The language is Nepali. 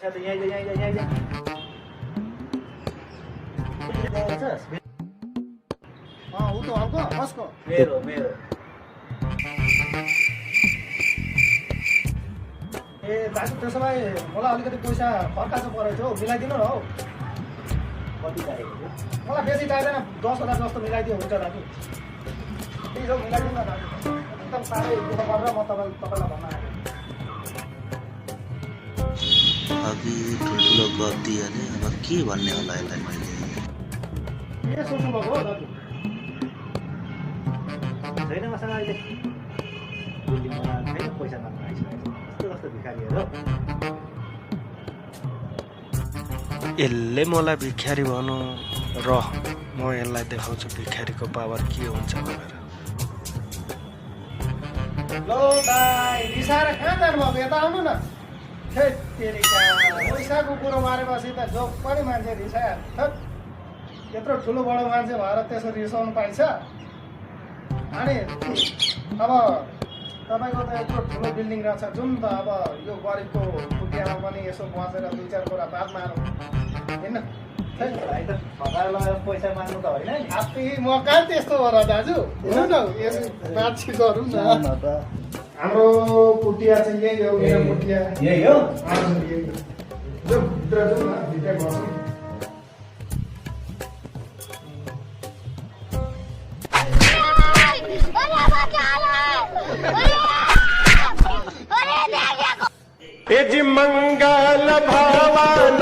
मेरो ए दाजु त्यसो भए मलाई अलिकति पैसा फर्काएको परेको थियो मिलाइदिनु न हौ कति चाहिएको थियो मलाई बेसी चाहिँदैन 10,000 जस्तो मिलाइदियो हुन्छ दाजु त्यही हो मिलाइदिनु न दाजु एकदम साह्रै दुःख गरेर म तपाईँलाई भन्न आएको अघि ठुल्ठुलो गल्ती हालेँ अब के भन्ने होला यसलाई मैले के सोच्नु भएको हो दाजु छैन मसँग अहिले छैन पैसा माग्न आइसकेको कस्तो भिखारीहरू यसले मलाई भिखारी भनौँ र म यसलाई देखाउँछु भिखारीको पावर के हुन्छ भनेर लो दाइ रिसाएर कहाँ जानुभएको यता आउनु न पैसाको कुरो मारेपछि त जो पनि मान्छे रिसाइहाल्छ यत्रो ठुलो बडो मान्छे भएर त्यसरी रिसाउनु पाइन्छ अनि अब तपाईँको त यत्रो ठुलो बिल्डिङ रहेछ जुन त अब यो गरिबको खुट्टियामा पनि यसो बसेर 2-4 कुरा बात मारौँ होइन भाइ त हजार लगाएर पैसा माग्नु त होइन नि आफै म कहाँ त्यस्तो हो र दाजु हेर्नु न यसो बातचित गरौँ न हाम्रो कुटिया चाहिँ यही हो मेरो कुटिया यही हो यही हो जो भित्र जाउँ न भित्र बसौँ मंगल भवन